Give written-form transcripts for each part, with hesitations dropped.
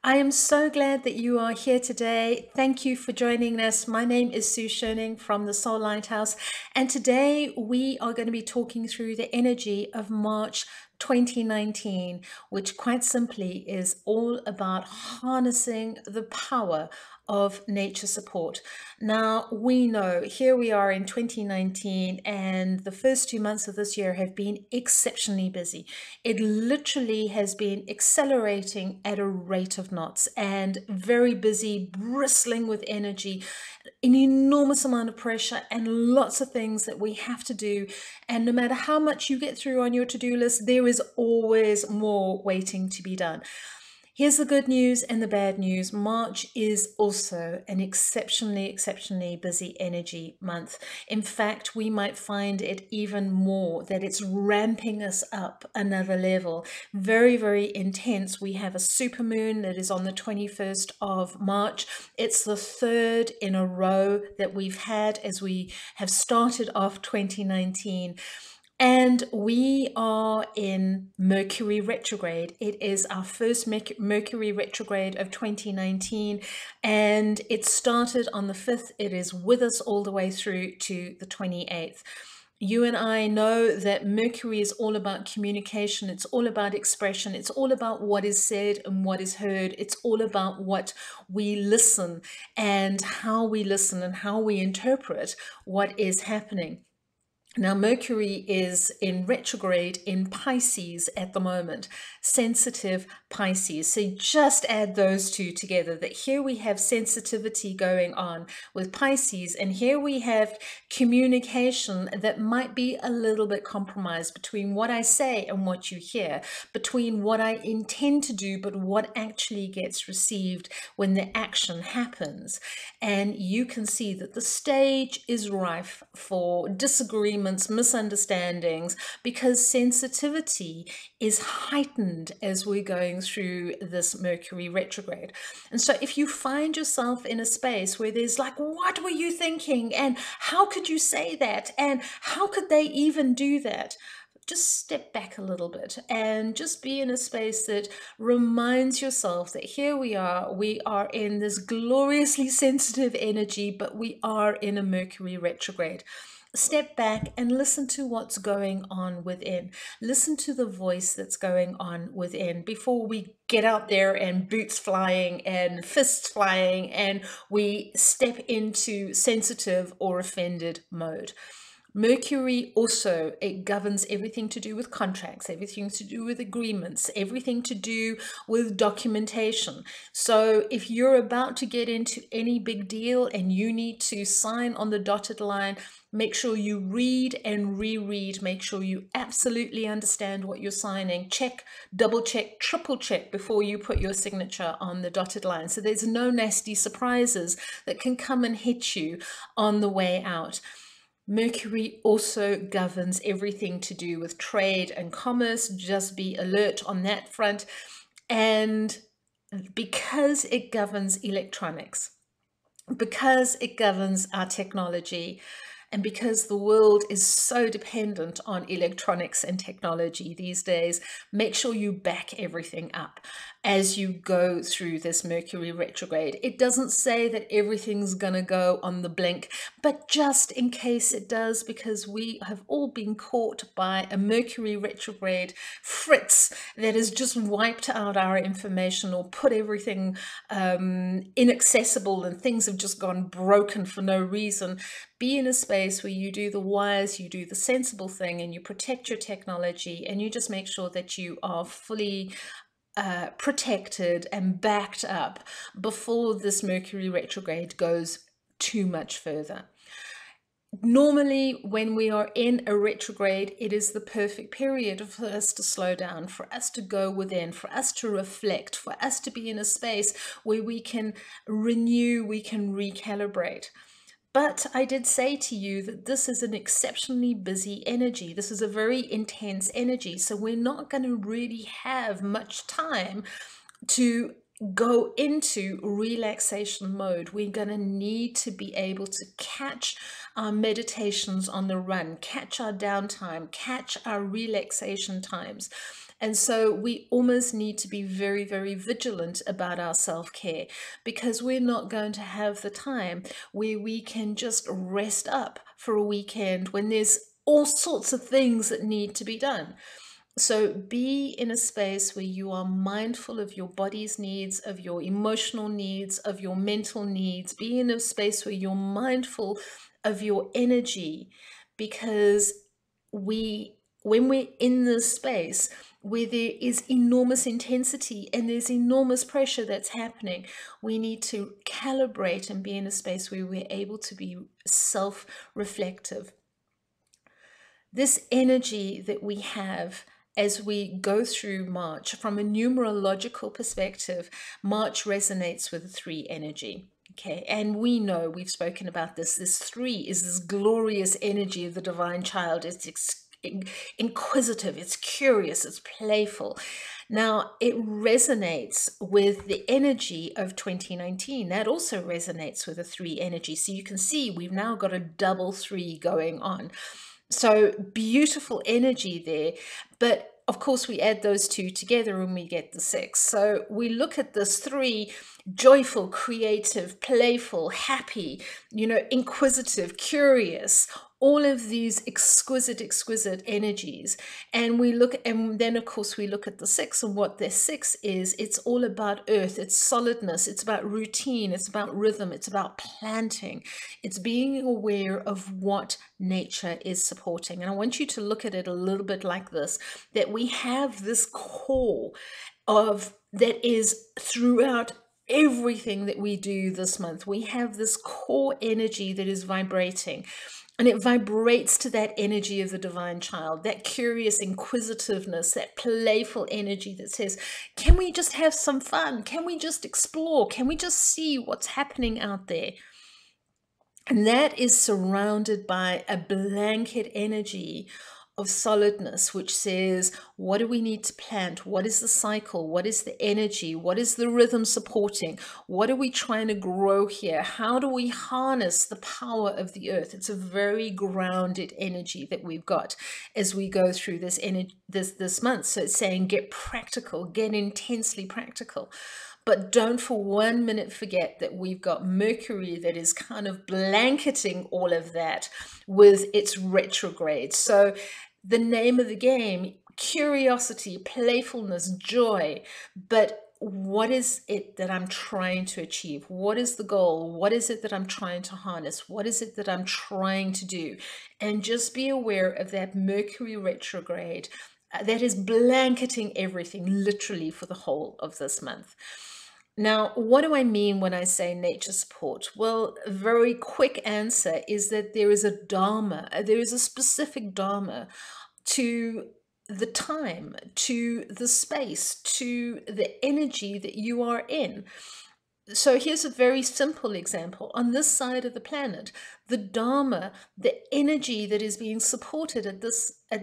I am so glad that you are here today. Thank you for joining us. My name is Sue Schoning from the Soul Lighthouse, and today we are going to be talking through the energy of March 2019, which quite simply is all about harnessing the power of nature support. Now, we know here we are in 2019, and the first 2 months of this year have been exceptionally busy. It literally has been accelerating at a rate of knots and very busy, bristling with energy, an enormous amount of pressure, and lots of things that we have to do. And no matter how much you get through on your to-do list, there is always more waiting to be done. Here's the good news and the bad news. March is also an exceptionally busy energy month. In fact, we might find it even more, that it's ramping us up another level. Very intense. We have a supermoon that is on the 21st of March. It's the third in a row that we've had as we have started off 2019. And we are in Mercury Retrograde. It is our first Mercury Retrograde of 2019, and it started on the 5th. It is with us all the way through to the 28th. You and I know that Mercury is all about communication. It's all about expression. It's all about what is said and what is heard. It's all about what we listen and how we listen and how we interpret what is happening. Now, Mercury is in retrograde in Pisces at the moment, sensitive Pisces. So just add those two together, that here we have sensitivity going on with Pisces, and here we have communication that might be a little bit compromised between what I say and what you hear, between what I intend to do, but what actually gets received when the action happens. And you can see that the stage is rife for disagreement, misunderstandings, because sensitivity is heightened as we're going through this Mercury retrograde. And so if you find yourself in a space where there's like, what were you thinking? And how could you say that? And how could they even do that? Just step back a little bit and just be in a space that reminds yourself that here we are in this gloriously sensitive energy, but we are in a Mercury retrograde. Step back and listen to what's going on within. Listen to the voice that's going on within before we get out there and boots flying and fists flying and we step into sensitive or offended mode. Mercury also, it governs everything to do with contracts, everything to do with agreements, everything to do with documentation. So if you're about to get into any big deal and you need to sign on the dotted line, make sure you read and reread. Make sure you absolutely understand what you're signing. Check, double check, triple check before you put your signature on the dotted line. So there's no nasty surprises that can come and hit you on the way out. Mercury also governs everything to do with trade and commerce. Just be alert on that front. And because it governs electronics, because it governs our technology, and because the world is so dependent on electronics and technology these days, make sure you back everything up as you go through this Mercury retrograde. It doesn't say that everything's gonna go on the blink, but just in case it does, because we have all been caught by a Mercury retrograde fritz that has just wiped out our information or put everything inaccessible, and things have just gone broken for no reason. Be in a space where you do the wise, you do the sensible thing, and you protect your technology, and you just make sure that you are fully protected and backed up before this Mercury retrograde goes too much further. Normally, when we are in a retrograde, it is the perfect period for us to slow down, for us to go within, for us to reflect, for us to be in a space where we can renew, we can recalibrate. But I did say to you that this is an exceptionally busy energy. This is a very intense energy. So we're not going to really have much time to go into relaxation mode. We're going to need to be able to catch our meditations on the run, catch our downtime, catch our relaxation times. And so we almost need to be very, very vigilant about our self-care, because we're not going to have the time where we can just rest up for a weekend when there's all sorts of things that need to be done. So be in a space where you are mindful of your body's needs, of your emotional needs, of your mental needs. Be in a space where you're mindful of your energy, because when we're in this space where there is enormous intensity and there's enormous pressure that's happening, we need to calibrate and be in a space where we're able to be self-reflective. This energy that we have as we go through March, from a numerological perspective, March resonates with the 3 energy. Okay, and we know, we've spoken about this. This 3 is this glorious energy of the divine child. It's inquisitive, it's curious, it's playful. Now, it resonates with the energy of 2019. That also resonates with the 3 energy. So you can see we've now got a double 3 going on. So beautiful energy there. But of course, we add those 2 together and we get the 6. So we look at this 3: joyful, creative, playful, happy, inquisitive, curious, all of these exquisite energies. And then of course we look at the 6, and what the 6 is. It's all about earth, it's solidness, it's about routine, it's about rhythm, it's about planting, it's being aware of what nature is supporting. And I want you to look at it a little bit like this, that we have this core that is throughout everything that we do this month. We have this core energy that is vibrating, and it vibrates to that energy of the divine child, that curious inquisitiveness, that playful energy that says, can we just have some fun? Can we just explore? Can we just see what's happening out there? And that is surrounded by a blanket energy of solidness, which says, what do we need to plant? What is the cycle? What is the energy? What is the rhythm supporting? What are we trying to grow here? How do we harness the power of the earth? It's a very grounded energy that we've got as we go through this month. So it's saying, get practical, get intensely practical. But don't for 1 minute forget that we've got Mercury that is kind of blanketing all of that with its retrograde. So the name of the game, curiosity, playfulness, joy. But what is it that I'm trying to achieve? What is the goal? What is it that I'm trying to harness? What is it that I'm trying to do? And just be aware of that Mercury retrograde that is blanketing everything literally for the whole of this month. Now, what do I mean when I say nature support? Well, a very quick answer is that there is a dharma, there is a specific dharma to the time, to the space, to the energy that you are in. So here's a very simple example. On this side of the planet, the dharma, the energy that is being supported at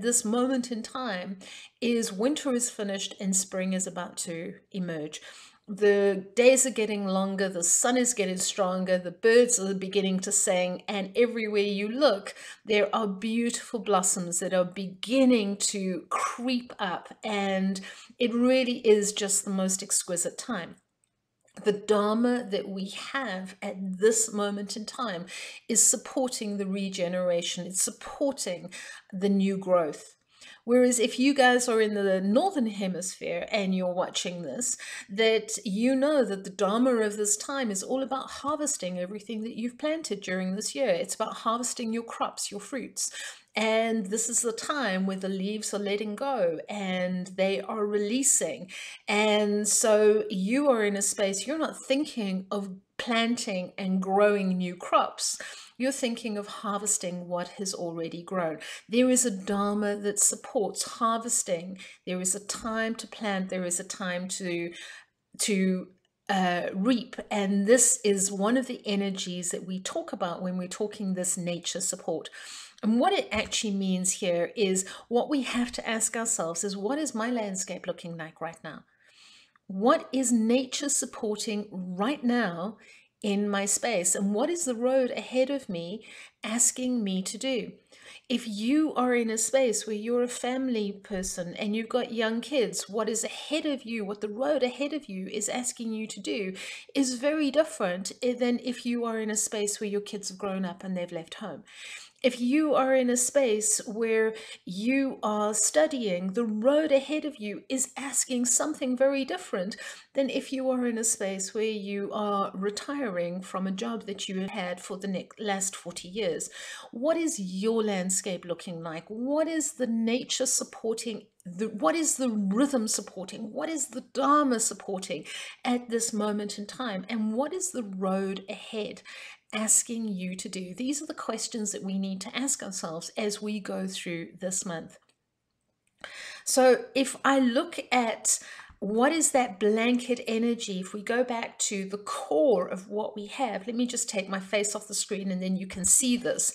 this moment in time, is winter is finished and spring is about to emerge. The days are getting longer, the sun is getting stronger, the birds are beginning to sing, and everywhere you look, there are beautiful blossoms that are beginning to creep up, and it really is just the most exquisite time. The dharma that we have at this moment in time is supporting the regeneration, it's supporting the new growth. Whereas if you guys are in the northern hemisphere and you're watching this, that you know that the dharma of this time is all about harvesting everything that you've planted during this year. It's about harvesting your crops, your fruits. And this is the time where the leaves are letting go and they are releasing. And so you are in a space, you're not thinking of planting and growing new crops. You're thinking of harvesting what has already grown. There is a dharma that supports harvesting. There is a time to plant. There is a time to reap. And this is one of the energies that we talk about when we're talking this nature support. And what it actually means here is, what we have to ask ourselves is, what is my landscape looking like right now? What is nature supporting right now in my space? And what is the road ahead of me asking me to do? If you are in a space where you're a family person and you've got young kids, what is ahead of you, what the road ahead of you is asking you to do is very different than if you are in a space where your kids have grown up and they've left home. If you are in a space where you are studying, the road ahead of you is asking something very different than if you are in a space where you are retiring from a job that you have had for the last 40 years. What is your landscape looking like? What is the nature supporting? What is the rhythm supporting? What is the Dharma supporting at this moment in time? And what is the road ahead asking you to do? These are the questions that we need to ask ourselves as we go through this month. So if I look at what is that blanket energy, if we go back to the core of what we have, let me just take my face off the screen and then you can see this.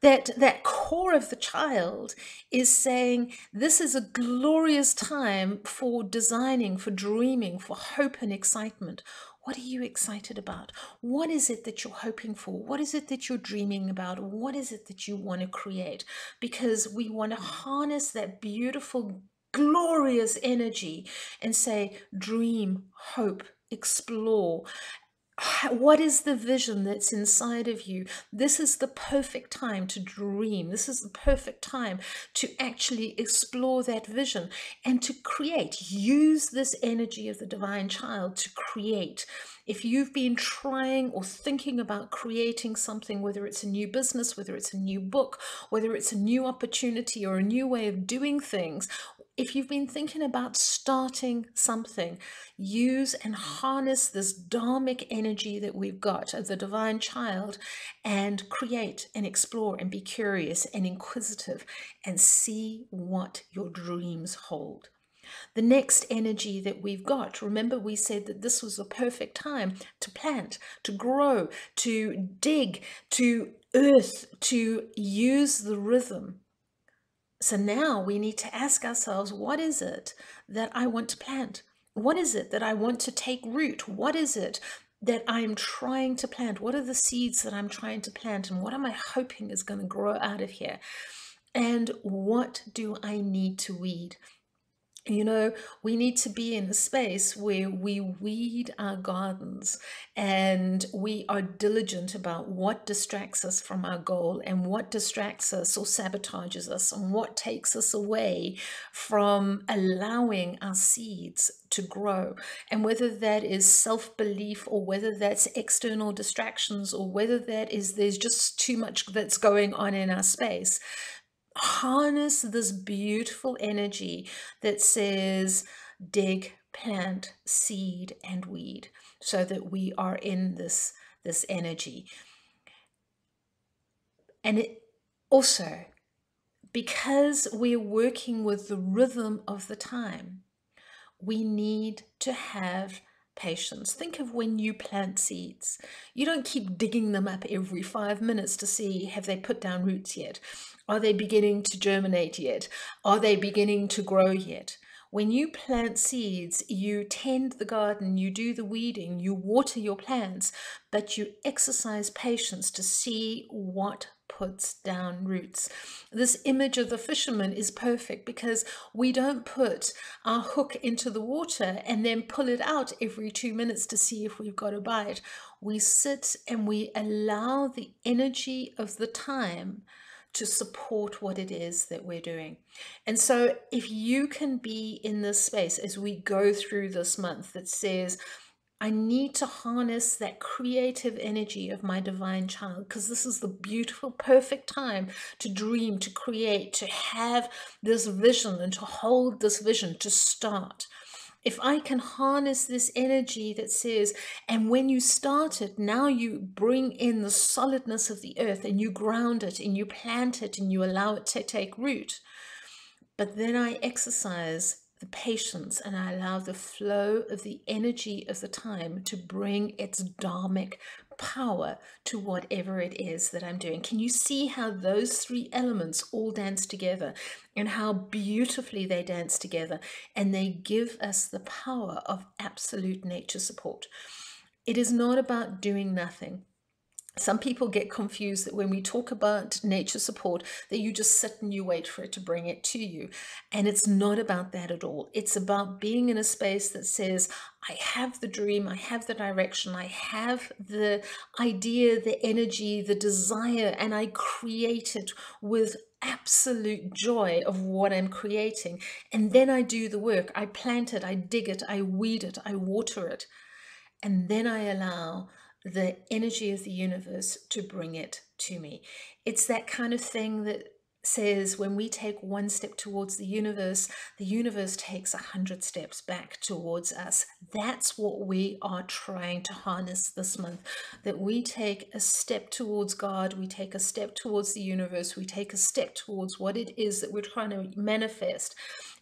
That core of the child is saying, this is a glorious time for designing, for dreaming, for hope and excitement. What are you excited about? What is it that you're hoping for? What is it that you're dreaming about? What is it that you want to create? Because we want to harness that beautiful, glorious energy and say, dream, hope, explore. What is the vision that's inside of you? This is the perfect time to dream. This is the perfect time to actually explore that vision and to create. Use this energy of the divine child to create. If you've been trying or thinking about creating something, whether it's a new business, whether it's a new book, whether it's a new opportunity or a new way of doing things, if you've been thinking about starting something, use and harness this dharmic energy that we've got of the divine child and create and explore and be curious and inquisitive and see what your dreams hold. The next energy that we've got, remember we said that this was a perfect time to plant, to grow, to dig, to earth, to use the rhythm. So now we need to ask ourselves, what is it that I want to plant? What is it that I want to take root? What is it that I'm trying to plant? What are the seeds that I'm trying to plant? And what am I hoping is going to grow out of here? And what do I need to weed? You know, we need to be in a space where we weed our gardens and we are diligent about what distracts us from our goal and what distracts us or sabotages us and what takes us away from allowing our seeds to grow. And whether that is self-belief or whether that's external distractions or whether that is there's just too much that's going on in our space, harness this beautiful energy that says dig, plant, seed, and weed, so that we are in this energy. And it also, because we're working with the rhythm of the time, we need to have patience. Think of when you plant seeds. You don't keep digging them up every 5 minutes to see, have they put down roots yet? Are they beginning to germinate yet? Are they beginning to grow yet? When you plant seeds, you tend the garden, you do the weeding, you water your plants, but you exercise patience to see what puts down roots. This image of the fisherman is perfect because we don't put our hook into the water and then pull it out every 2 minutes to see if we've got a bite. We sit and we allow the energy of the time to support what it is that we're doing. And so if you can be in this space as we go through this month that says, I need to harness that creative energy of my divine child, because this is the beautiful, perfect time to dream, to create, to have this vision and to hold this vision, to start. If I can harness this energy that says, and when you start it, now you bring in the solidness of the earth and you ground it and you plant it and you allow it to take root. But then I exercise the patience and I allow the flow of the energy of the time to bring its dharmic power to whatever it is that I'm doing. Can you see how those three elements all dance together and how beautifully they dance together, and they give us the power of absolute nature support? It is not about doing nothing. Some people get confused that when we talk about nature support, that you just sit and you wait for it to bring it to you. And it's not about that at all. It's about being in a space that says, I have the dream, I have the direction, I have the idea, the energy, the desire, and I create it with absolute joy of what I'm creating. And then I do the work. I plant it, I dig it, I weed it, I water it. And then I allow the energy of the universe to bring it to me. It's that kind of thing that says when we take one step towards the universe takes 100 steps back towards us. That's what we are trying to harness this month, that we take a step towards God, we take a step towards the universe, we take a step towards what it is that we're trying to manifest.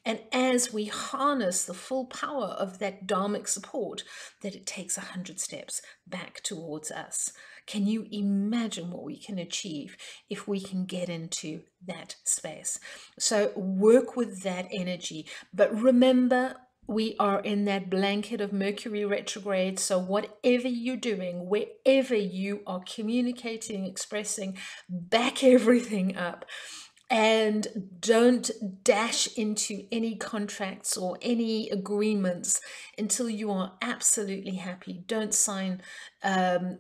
And as we harness the full power of that dharmic support, that it takes 100 steps back towards us. Can you imagine what we can achieve if we can get into that space? So work with that energy. But remember, we are in that blanket of Mercury retrograde. So whatever you're doing, wherever you are communicating, expressing, back everything up. And don't dash into any contracts or any agreements until you are absolutely happy. Don't sign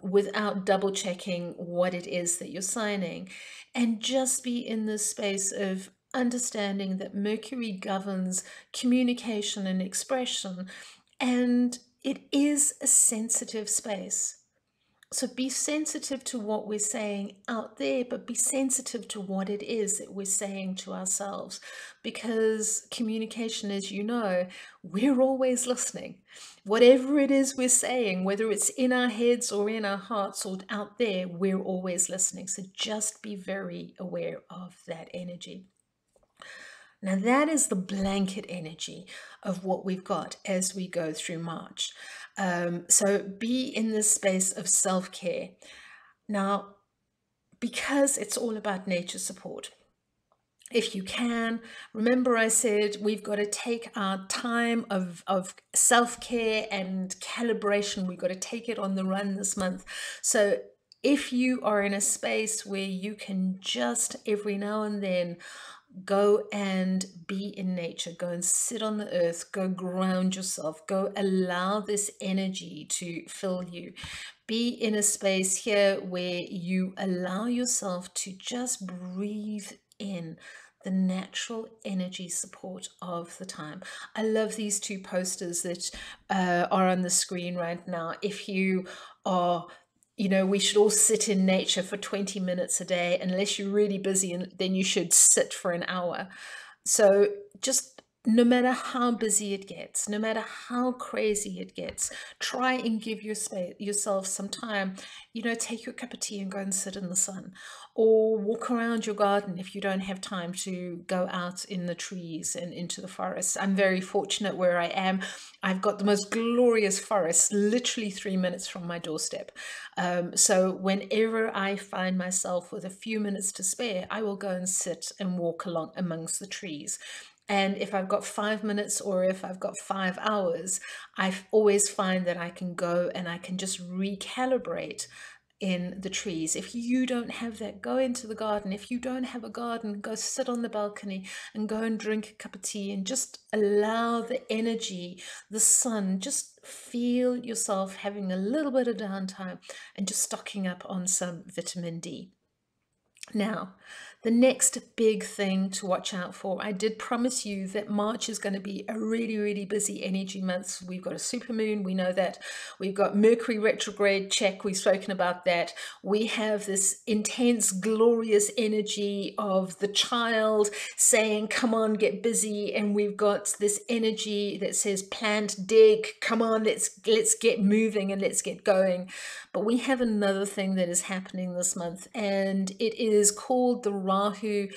without double checking what it is that you're signing. And just be in this space of understanding that Mercury governs communication and expression. And it is a sensitive space. So be sensitive to what we're saying out there, but be sensitive to what it is that we're saying to ourselves. Because communication, as you know, we're always listening. Whatever it is we're saying, whether it's in our heads or in our hearts or out there, we're always listening. So just be very aware of that energy. Now that is the blanket energy of what we've got as we go through March. So be in this space of self-care. Now, because it's all about nature support, if you can, remember I said we've got to take our time of self-care and calibration. We've got to take it on the run this month. So if you are in a space where you can just every now and then go and be in nature, go and sit on the earth, go ground yourself, go allow this energy to fill you. Be in a space here where you allow yourself to just breathe in the natural energy support of the time. I love these two posters that are on the screen right now. If you are, we should all sit in nature for 20 minutes a day, unless you're really busy, and then you should sit for an hour. So just no matter how busy it gets, no matter how crazy it gets, try and give yourself some time. Take your cup of tea and go and sit in the sun, or walk around your garden if you don't have time to go out in the trees and into the forest. I'm very fortunate where I am. I've got the most glorious forest literally 3 minutes from my doorstep. So whenever I find myself with a few minutes to spare, I will go and sit and walk along amongst the trees. And if I've got 5 minutes or if I've got 5 hours, I always find that I can go and I can just recalibrate in the trees. If you don't have that, go into the garden. If you don't have a garden, go sit on the balcony and go and drink a cup of tea and just allow the energy, the sun, just feel yourself having a little bit of downtime and just stocking up on some vitamin D. Now, the next big thing to watch out for, I did promise you that March is going to be a really, really busy energy month. We've got a supermoon, we know that. We've got Mercury retrograde, check, we've spoken about that. We have this intense, glorious energy of the child saying, come on, get busy. And we've got this energy that says, plant, dig, come on, let's get moving and let's get going. But we have another thing that is happening this month, and it is called the Rahu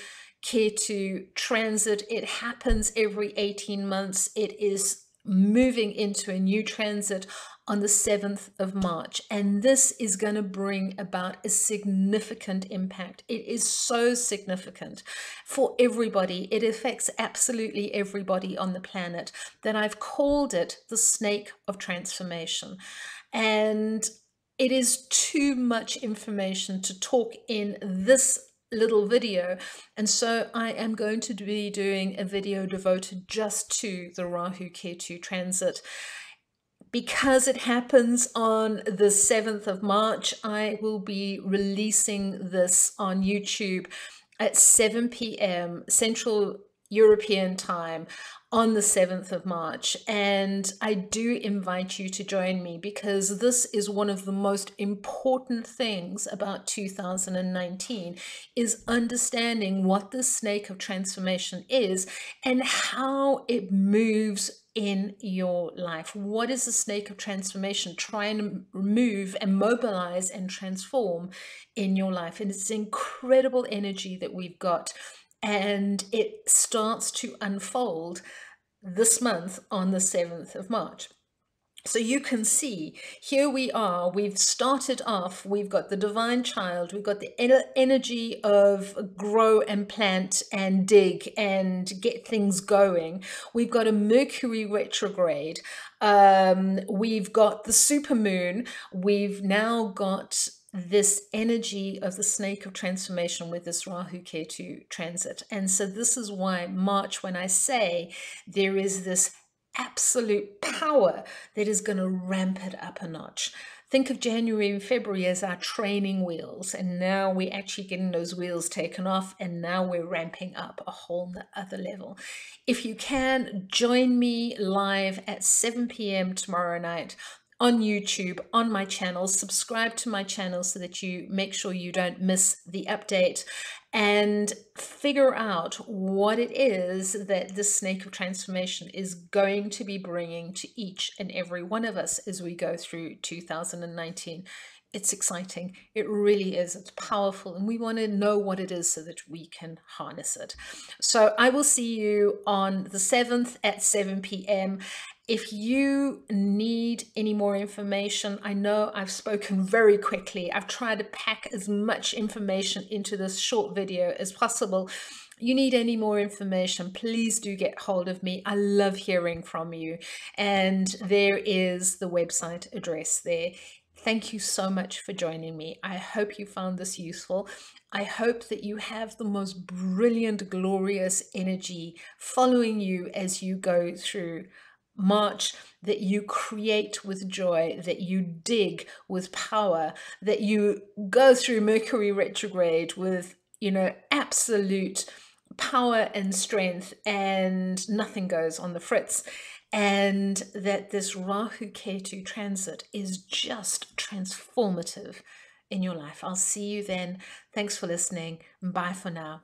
Ketu transit. It happens every 18 months. It is moving into a new transit on the 7th of March, and this is going to bring about a significant impact. It is so significant for everybody. It affects absolutely everybody on the planet, that I've called it the snake of transformation. And it is too much information to talk in this little video, and so I am going to be doing a video devoted just to the Rahu Ketu transit. Because it happens on the 7th of March, I will be releasing this on YouTube at 7 p.m. Central European time on the 7th of March. And I do invite you to join me, because this is one of the most important things about 2019, is understanding what the snake of transformation is and how it moves in your life. What is the snake of transformation? Try and move and mobilize and transform in your life. And it's incredible energy that we've got. And it starts to unfold this month on the 7th of March. So you can see, here we are, we've started off, we've got the divine child, we've got the energy of grow and plant and dig and get things going. We've got a Mercury retrograde. We've got the supermoon. We've now got this energy of the snake of transformation with this Rahu Ketu transit. And so this is why March, when I say there is this absolute power that is going to ramp it up a notch. Think of January and February as our training wheels, and now we're actually getting those wheels taken off, and now we're ramping up a whole other level. If you can, join me live at 7 p.m. tomorrow night on YouTube, on my channel. Subscribe to my channel so that you make sure you don't miss the update, and figure out what it is that the snake of transformation is going to be bringing to each and every one of us as we go through 2019. It's exciting. It really is. It's powerful, and we want to know what it is so that we can harness it. So I will see you on the 7th at 7 p.m. If you need any more information, I know I've spoken very quickly. I've tried to pack as much information into this short video as possible. You need any more information, please do get hold of me. I love hearing from you. And there is the website address there. Thank you so much for joining me. I hope you found this useful. I hope that you have the most brilliant, glorious energy following you as you go through March, that you create with joy, that you dig with power, that you go through Mercury retrograde with, absolute power and strength, and nothing goes on the fritz. And that this Rahu Ketu transit is just transformative in your life. I'll see you then. Thanks for listening. Bye for now.